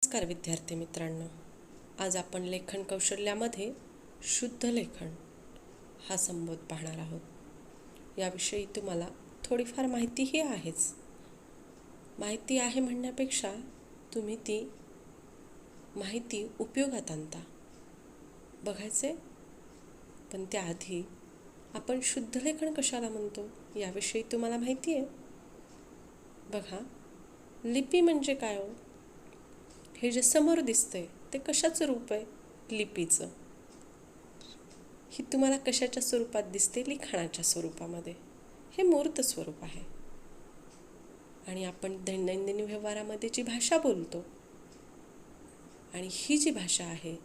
नमस्कार विद्यार्थी मित्रांनो. आज आपण लेखन कौशल्यामध्ये शुद्ध लेखन हा संबोध पाहणार आहोत. याविषयी तुम्हाला थोडीफार माहितीही आहेच. माहिती आहे म्हणण्यापेक्षा तुम्ही ती माहिती उपयोगात आणता बघायचे. पण त्याआधी आपण शुद्ध लेखन कशाला म्हणतो याविषयी तुम्हाला माहिती आहे? बघा, लिपी म्हणजे काय हो? हे जे समोर दिसतंय ते कशाचं रूप आहे? लिपीचं. ही तुम्हाला कशाच्या स्वरूपात दिसते? लिखाणाच्या स्वरूपामध्ये. हे मूर्त स्वरूप आहे. आणि आपण दैनंदिन व्यवहारामध्ये जी भाषा बोलतो आणि ही जी भाषा आहे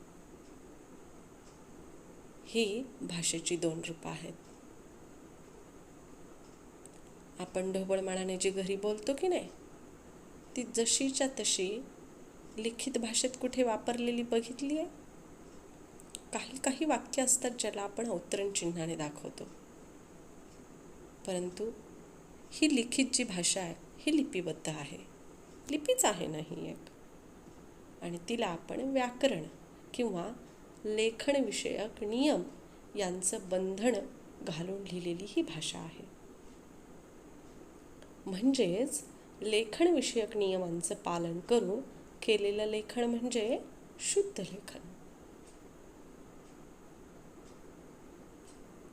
ही भाषेची दोन रूपं आहेत. आपण ढोबळमानाने जी घरी बोलतो की नाही, ती जशीच्या तशी लिखित भाषेत कुठे वापरलेली बघितली आहे? काही वाक्य असतात ज्याला आपण अवतरण चिन्हाने दाखवतो. परंतु ही लिखित जी भाषा आहे ही लिपिबद्ध आहे. लिपीच आहे ना ही एक. आणि तिला आपण व्याकरण किंवा लेखनविषयक नियम यांचं बंधन घालून लिहिलेली ही भाषा आहे. म्हणजेच लेखनविषयक नियमांचं पालन करून केलेलं लेखन म्हणजे शुद्ध लेखन.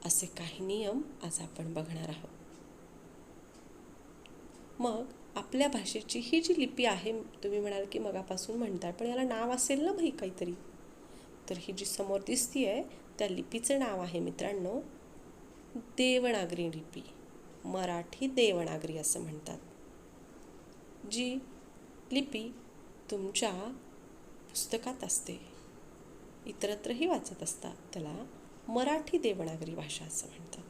असे काही नियम आज आपण बघणार आहोत. मग आपल्या भाषेची ही जी लिपी आहे, तुम्ही म्हणाल की मगापासून म्हणताय पण याला नाव असेल ना भाई काहीतरी. तर ही जी समोर दिसतीये त्या लिपीचं नाव आहे मित्रांनो देवनागरी लिपी. मराठी देवनागरी असं म्हणतात. जी लिपी तुमच्या पुस्तकात असते, इतरत्रही वाचत असतात, त्याला मराठी देवनागरी भाषा असं म्हणतात.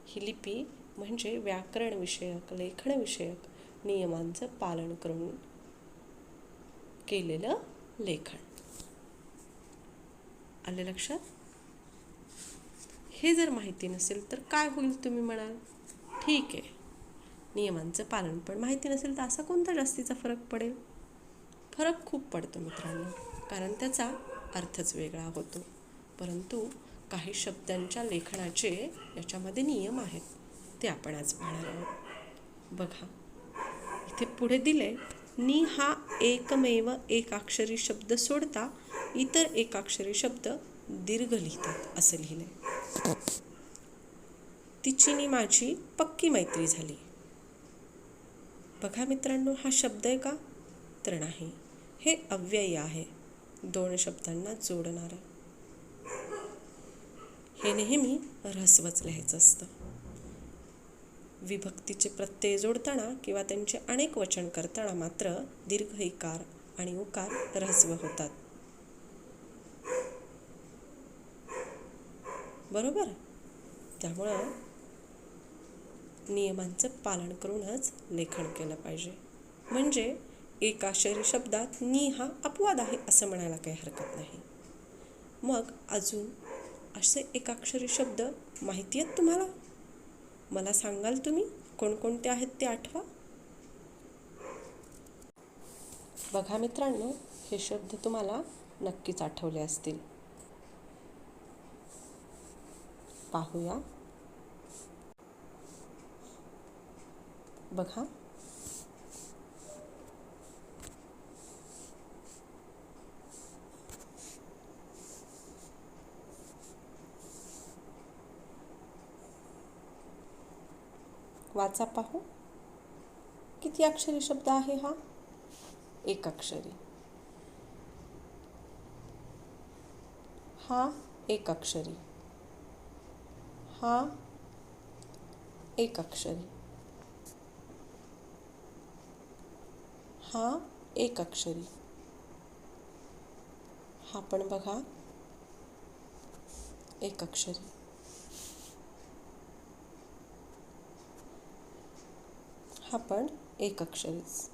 ही लिपी म्हणजे व्याकरणविषयक लेखनविषयक नियमांचं पालन करून केलेलं लेखन. आले लक्षात? हे जर माहिती नसेल तर काय होईल तुम्ही म्हणाल? ठीक आहे, नियमांचं पालन पण माहिती नसेल तर असा कोणता जास्तीचा फरक पडेल? फरक खूप पडतो मित्रांनो, कारण त्याचा अर्थच वेगळा होतो. परंतु काही शब्दांच्या लेखनाचे याच्यामध्ये नियम आहेत, ते आपण आज पाहणार आहोत. बघा, इथे पुढे दिले नि हा एकमेव एकाक्षरी शब्द सोडता इतर एकाक्षरी शब्द दीर्घ लिहितात असं लिहिलंय. तिची नि माझी पक्की मैत्री झाली. बघा मित्रांनो, हा शब्द आहे का? तर नाही, हे अव्यय आहे, दोन शब्दांना जोडणारं. हे नेहमी ऱ्हस्वच लिहायचं असतं. विभक्तीचे प्रत्यय जोडताना किंवा त्यांचे अनेक वचन करताना मात्र दीर्घ इकार आणि उकार ऱ्हस्व होतात. बरोबर? त्यामुळं नियमांचं पालन करूनच लेखन केलं पाहिजे. म्हणजे एकाक्षरी शब्दात नि हा अपवाद आहे असं म्हणायला काही हरकत नाही. मग अजून असे एकाक्षरी शब्द माहिती आहेत तुम्हाला? मला सांगाल तुम्ही कोणकोणते आहेत ते आठवा. बघा मित्रांनो, हे शब्द तुम्हाला नक्कीच आठवले असतील. पाहूया. बघा, वाचा पाहू. किती अक्षरी शब्द आहे हा? एक अक्षरी. हा एक अक्षरी. हा एक अक्षरी. हा एक अक्षरी. हा पण बघा एक अक्षरी. हा पण एक अक्षरीच.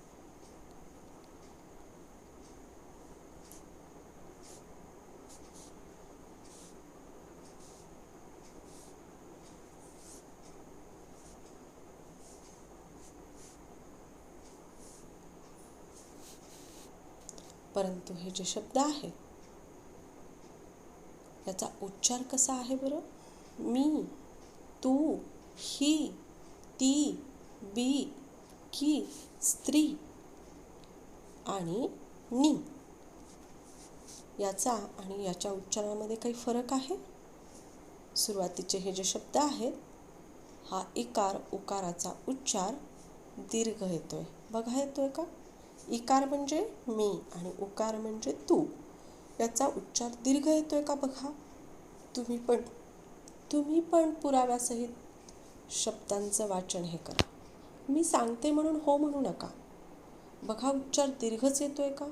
परंतु हे जे शब्द आहे याचा उच्चार कसा आहे बरं? मी, तू, ही, ती, बी, की, स्त्री आणि नी याचा आणि याच्या उच्चारामध्ये काही फरक आहे? सुरुवातीचे हे जे शब्द आहेत हा इकार उकाराचा उच्चार दीर्घ येतोय. बघा येतोय का? इकार म्हणजे मी आणि उकार म्हणजे तू. याचा उच्चार दीर्घ येतोय का बघा. तुम्ही पण पुराव्यासहित शब्दांचं वाचन हे करा. मी सांगते म्हणून हो म्हणू नका. बघा उच्चार दीर्घच येतोय का?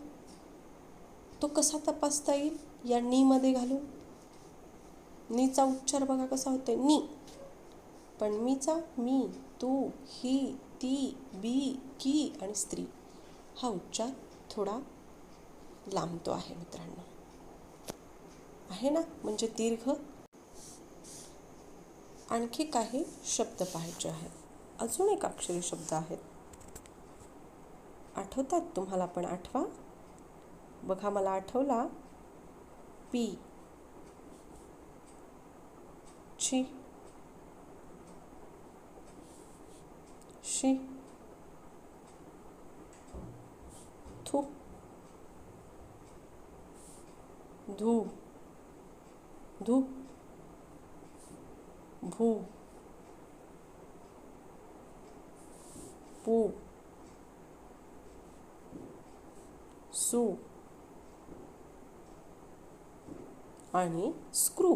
तो कसा तपासता येईल? या नी मध्ये घालून. नीचा उच्चार बघा कसा होतोय, नी. पण मीचा मी, तू, ही, ती, बी, की आणि स्त्री हा उच्चार थोडा लांबतो आहे मित्रांनो. आहे ना? म्हणजे दीर्घ. आणखी काही शब्द पाहायचे आहेत. अजून एक अक्षरी शब्द आहेत. आठवतात तुम्हाला? पण आठवा. बघा मला आठवला. पी, ची, शी, थू, धू, धू, भू, पू, सू आणि स्क्रू.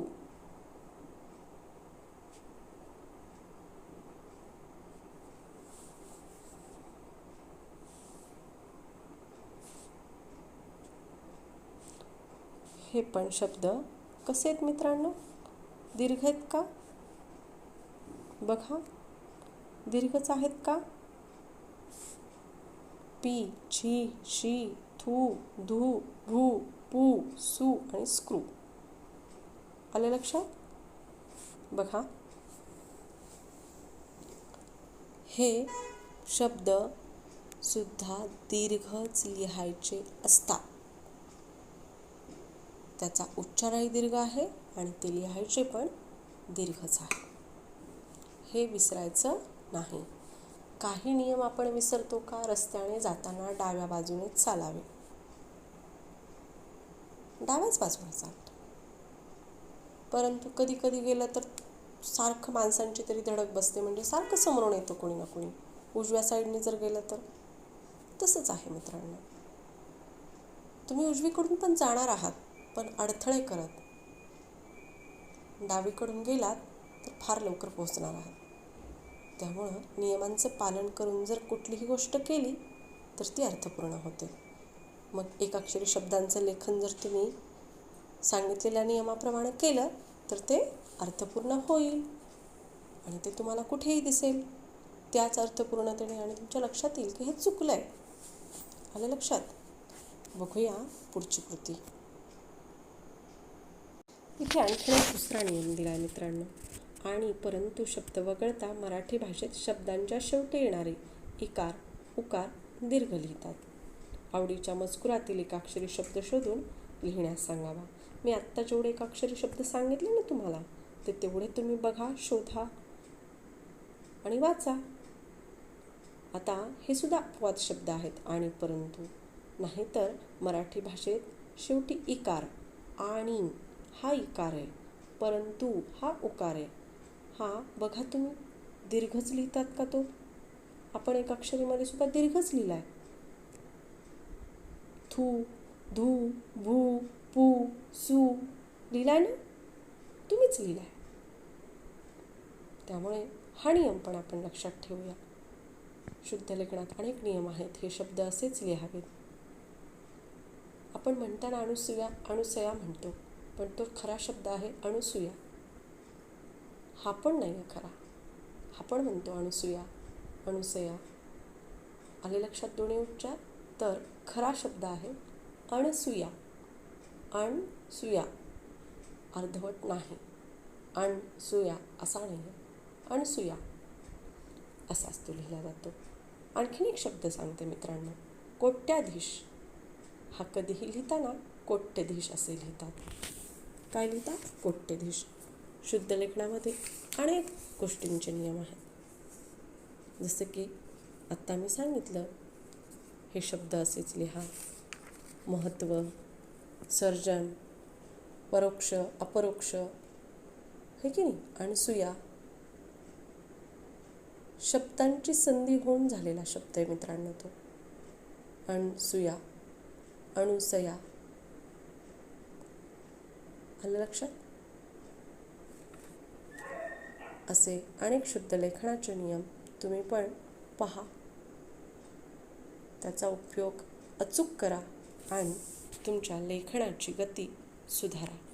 हे पण शब्द कसे आहेत मित्रांनो? दीर्घ आहेत का? बघा दीर्घच आहेत का? पी, ची, शी, थू, धू, भू, पू, सू आणि स्क्रू. आले लक्षात? बघा हे शब्द सुद्धा दीर्घच लिहायचे असतात. त्याचा उच्चारही दीर्घ आहे आणि ते लिहायचे पण दीर्घच आहे. हे विसरायचं नाही. काही नियम आपण विसरतो का? रस्त्याने जाताना डाव्या बाजूने चालावे. डाव्याच बाजूने चालतो. परंतु कधी कधी गेलं तर सारखं माणसांची तरी धडक बसते. म्हणजे सारखं समोरून येतं कोणी ना कोणी. उजव्या साईडने जर गेलं तर तसंच आहे मित्रांनो. तुम्ही उजवीकडून पण जाणार आहात पण अडथळे करत डावीकडून गेलात तर फार लवकर पोहोचणार आहात. त्यामुळं नियमांचं पालन करून जर कुठलीही गोष्ट केली तर ती अर्थपूर्ण होते. मग एक अक्षरी शब्दांचं लेखन जर तुम्ही सांगितलेल्या नियमाप्रमाणे केलं तर ते अर्थपूर्ण होईल आणि ते तुम्हाला कुठेही दिसेल त्याच अर्थपूर्णतेने आणि तुमच्या लक्षात येईल की हे चुकलं आहे. आलं लक्षात? बघूया पुढची कृती. इथे आणखी एक दुसरा नियम दिला आहे मित्रांनो. आणि परंतु शब्द वगळता मराठी भाषेत शब्दांच्या शेवटी येणारे इकार उकार दीर्घ लिहितात. आवडीच्या मजकुरातील एकाक्षरी शब्द शोधून लिहिण्यास सांगावा. मी आत्ता जेवढे एकाक्षरी शब्द सांगितले ना तुम्हाला ते तेवढे तुम्ही बघा, शोधा आणि वाचा. आता हे सुद्धा अपवाद शब्द आहेत. आणि परंतु नाहीतर मराठी भाषेत शेवटी इकार. आणि हा इकार आहे, परंतु हा उकार आहे. हा बघा तुम्ही दीर्घच लिहितात का? तो आपण एक अक्षरीमध्ये सुद्धा दीर्घच लिहिला आहे. थू, धू, भू, पू, सू लिहिलाय ना? तुम्हीच लिहिलाय. त्यामुळे हा नियम पण आपण लक्षात ठेवूया. शुद्ध लेखनात अनेक नियम आहेत. हे शब्द असेच लिहावेत. आपण म्हणताना अनुसया म्हणतो पण तो खरा शब्द आहे अनुसूया. हा पण नाही आहे खरा. हा पण म्हणतो अनुसया. आले लक्षात दोन्ही उच्चार? तर खरा शब्द आहे अणसूया. अणसूया अर्धवट नाही. अणसूया असा नाही आहे. अणसूया असाच तो लिहिला जातो. आणखीन एक शब्द सांगते मित्रांनो. कोट्याधीश. हा कधीही लिहिताना कोट्यधीश असे लिहितात. काय लिहितात? कोट्यधीश. शुद्ध लेखनामध्ये अनेक गोष्टींचे नियम आहेत. जसे की आत्ता मी सांगितलं, हे शब्द असेच लिहा. महत्त्व, सर्जन, परोक्ष, अपरोक्ष, हे की नाही, आणि सुया. शब्दांची संधी होऊन झालेला शब्द आहे मित्रांनो तो. अणसुया, अणुसया. आलं लक्षात? असे अनेक शुद्ध लेखनाचे नियम तुम्ही पण पहा, त्याचा उपयोग अचूक करा आणि तुमच्या लेखनाची गती सुधारा.